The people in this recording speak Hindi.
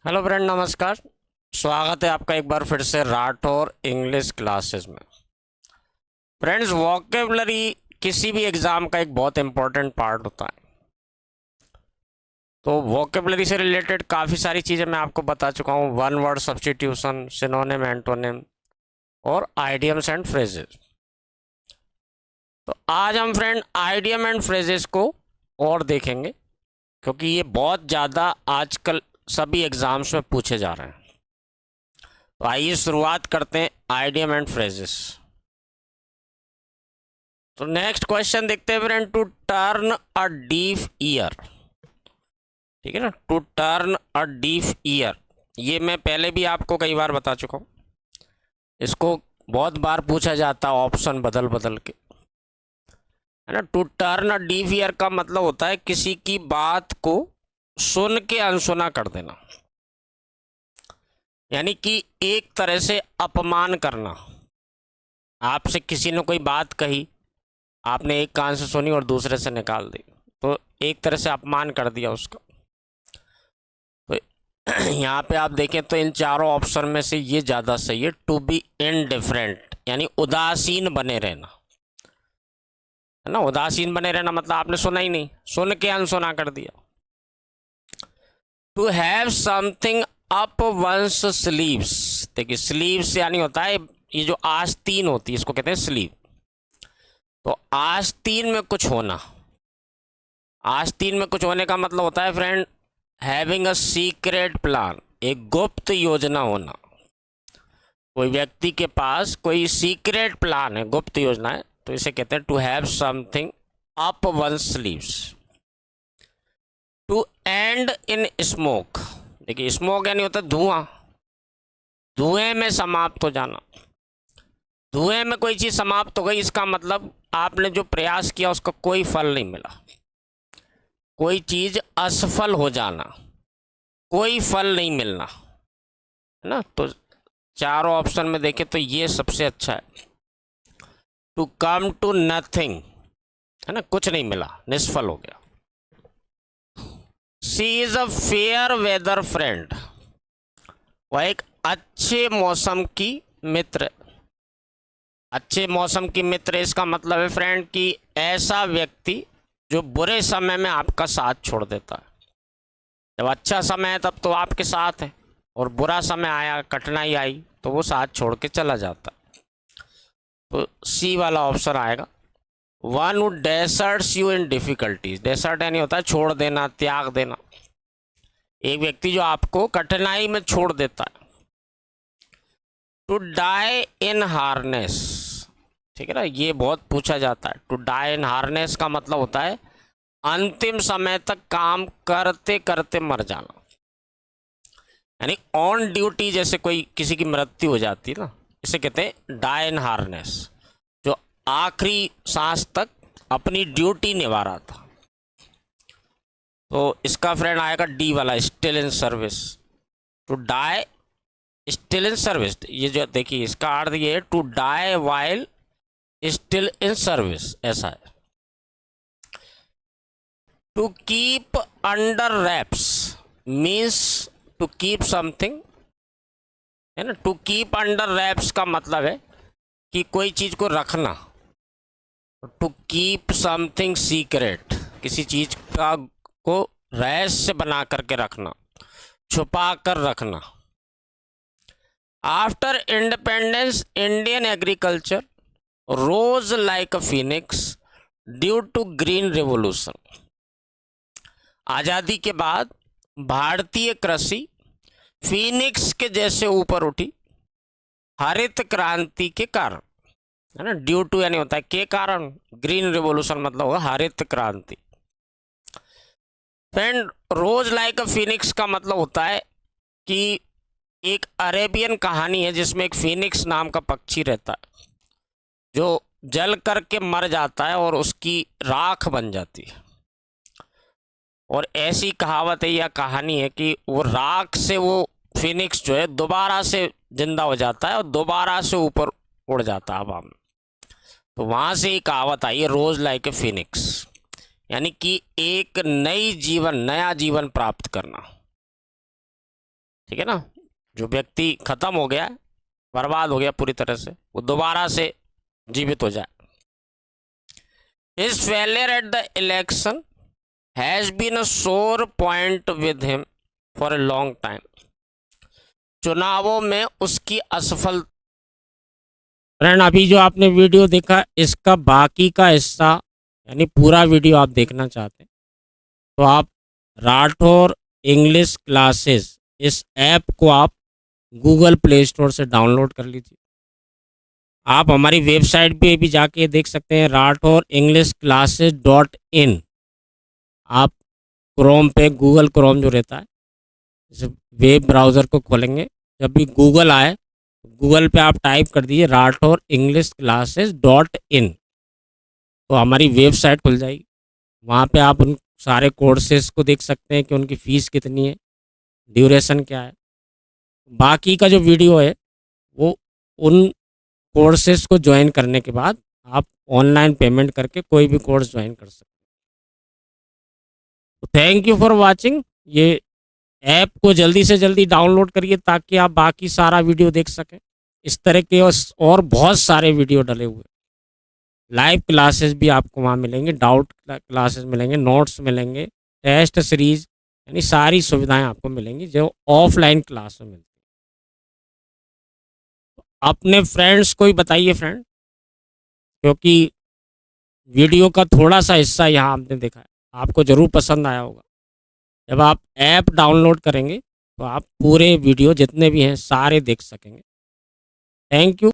हेलो फ्रेंड, नमस्कार। स्वागत है आपका एक बार फिर से राठौर इंग्लिश क्लासेस में। फ्रेंड्स, वोकेबलरी किसी भी एग्ज़ाम का एक बहुत इंपॉर्टेंट पार्ट होता है। तो वोकेबलरी से रिलेटेड काफ़ी सारी चीज़ें मैं आपको बता चुका हूँ। One word substitution, synonym, antonym और आइडियम्स एंड फ्रेजेस। तो आज हम फ्रेंड आइडियम एंड फ्रेजेस को और देखेंगे, क्योंकि ये बहुत ज़्यादा आजकल सभी एग्ज़ाम्स में पूछे जा रहे हैं। तो आइए शुरुआत करते हैं आइडियम एंड फ्रेजेस। तो नेक्स्ट क्वेश्चन देखते हैं friend. To turn a deaf ear, ठीक है ना। To turn a deaf ear, ये मैं पहले भी आपको कई बार बता चुका हूँ। इसको बहुत बार पूछा जाता है ऑप्शन बदल बदल के, है ना। To turn a deaf ear का मतलब होता है किसी की बात को सुन के अनसुना कर देना, यानी कि एक तरह से अपमान करना। आपसे किसी ने कोई बात कही, आपने एक कान से सुनी और दूसरे से निकाल दी, तो एक तरह से अपमान कर दिया उसका। तो यहाँ पे आप देखें तो इन चारों ऑप्शन में से ये ज़्यादा सही है। टू बी इनडिफरेंट, यानी उदासीन बने रहना, है ना। उदासीन बने रहना मतलब आपने सुना ही नहीं, सुन के अनसुना कर दिया। To have something up one's sleeves, देखिए स्लीव्स यानी होता है ये जो आस्तीन होती है, इसको कहते हैं स्लीव। तो आस्तीन में कुछ होना, आस्तीन में कुछ होने का मतलब होता है friend having a secret plan, एक गुप्त योजना होना। कोई व्यक्ति के पास कोई सीक्रेट प्लान है, गुप्त योजना है, तो इसे कहते हैं to have something up one sleeves. To end in smoke, देखिए स्मोक यानी होता है धुआं, धुएं में समाप्त हो जाना। धुएं में कोई चीज़ समाप्त हो गई, इसका मतलब आपने जो प्रयास किया उसका कोई फल नहीं मिला। कोई चीज़ असफल हो जाना, कोई फल नहीं मिलना, है ना। तो चारों ऑप्शन में देखें तो ये सबसे अच्छा है। टू कम टू नथिंग, है ना, कुछ नहीं मिला, निष्फल हो गया। She is a fair weather friend, वह एक अच्छे मौसम की मित्र। अच्छे मौसम की मित्र, इसका मतलब है फ्रेंड कि ऐसा व्यक्ति जो बुरे समय में आपका साथ छोड़ देता है। जब अच्छा समय है तब तो आपके साथ है, और बुरा समय आया, कठिनाई आई, तो वो साथ छोड़ के चला जाता। तो सी वाला ऑप्शन आएगा। One who deserts you in difficulties, desert यानी होता है छोड़ देना, त्याग देना। एक व्यक्ति जो आपको कठिनाई में छोड़ देता है। टू डाई इन हार्नेस, ठीक है ना, ये बहुत पूछा जाता है। टू डाई इन हार्नेस का मतलब होता है अंतिम समय तक काम करते करते मर जाना, यानी ऑन ड्यूटी, जैसे कोई किसी की मृत्यु हो जाती है ना, इसे कहते हैं डाई इन हार्नेस, जो आखिरी सांस तक अपनी ड्यूटी निभा रहा था। तो इसका फ्रेंड आएगा डी वाला, still in service. To die still in service, ये जो देखिए इसका अर्थ ये है to die while still in service, ऐसा है। To keep under wraps means to keep something, है ना। टू कीप अंडर रैप्स का मतलब है कि कोई चीज को रखना। टू कीप समथिंग सीक्रेट, किसी चीज का को रहस्य बना करके रखना, छुपा कर रखना। After independence Indian agriculture rose like a phoenix due to green revolution, आज़ादी के बाद भारतीय कृषि फीनिक्स के जैसे ऊपर उठी हरित क्रांति के कारण, है ना। ड्यू टू यानी होता है के कारण, ग्रीन रेवोल्यूशन मतलब होगा हरित क्रांति। Friend, rose like a phoenix का मतलब होता है कि एक अरेबियन कहानी है जिसमें एक फीनिक्स नाम का पक्षी रहता है जो जल करके मर जाता है और उसकी राख बन जाती है। और ऐसी कहावत है या कहानी है कि वो राख से वो फिनिक्स जो है दोबारा से जिंदा हो जाता है और दोबारा से ऊपर उड़ जाता है हवा में। तो वहाँ से ही कहावत आई है रोज लाइक ए फिनिक्स, यानी कि एक नया जीवन प्राप्त करना। ठीक है ना। जो व्यक्ति खत्म हो गया, बर्बाद हो गया पूरी तरह से, वो दोबारा से जीवित हो जाए। His failure at the election has been a sore point with him for a long time. चुनावों में उसकी असफल। फ्रेंड, अभी जो आपने वीडियो देखा, इसका बाकी का हिस्सा यानी पूरा वीडियो आप देखना चाहते हैं तो आप राठौर इंग्लिश क्लासेस इस ऐप को आप गूगल प्ले स्टोर से डाउनलोड कर लीजिए। आप हमारी वेबसाइट पे भी जाके देख सकते हैं, राठौर इंग्लिश क्लासेस .in। आप क्रोम पे, गूगल क्रोम जो रहता है, इस वेब ब्राउज़र को खोलेंगे, जब भी गूगल आए गूगल पे आप टाइप कर दीजिए राठौर इंग्लिश क्लासेस .in, तो हमारी वेबसाइट खुल जाएगी। वहाँ पे आप उन सारे कोर्सेज को देख सकते हैं कि उनकी फ़ीस कितनी है, ड्यूरेशन क्या है। बाकी का जो वीडियो है वो उन कोर्सेज को ज्वाइन करने के बाद आप ऑनलाइन पेमेंट करके कोई भी कोर्स ज्वाइन कर सकते हैं। Thank you for watching. ये ऐप को जल्दी से जल्दी डाउनलोड करिए ताकि आप बाकी सारा वीडियो देख सकें। इस तरह के और बहुत सारे वीडियो डले हुए, लाइव क्लासेस भी आपको वहाँ मिलेंगे, डाउट क्लासेस मिलेंगे, नोट्स मिलेंगे, टेस्ट सीरीज, यानी सारी सुविधाएं आपको मिलेंगी जो ऑफलाइन क्लास में मिलती है। अपने फ्रेंड्स को ही बताइए फ्रेंड, क्योंकि वीडियो का थोड़ा सा हिस्सा यहाँ आपने देखा है, आपको ज़रूर पसंद आया होगा। जब आप ऐप डाउनलोड करेंगे तो आप पूरे वीडियो जितने भी हैं सारे देख सकेंगे। Thank you.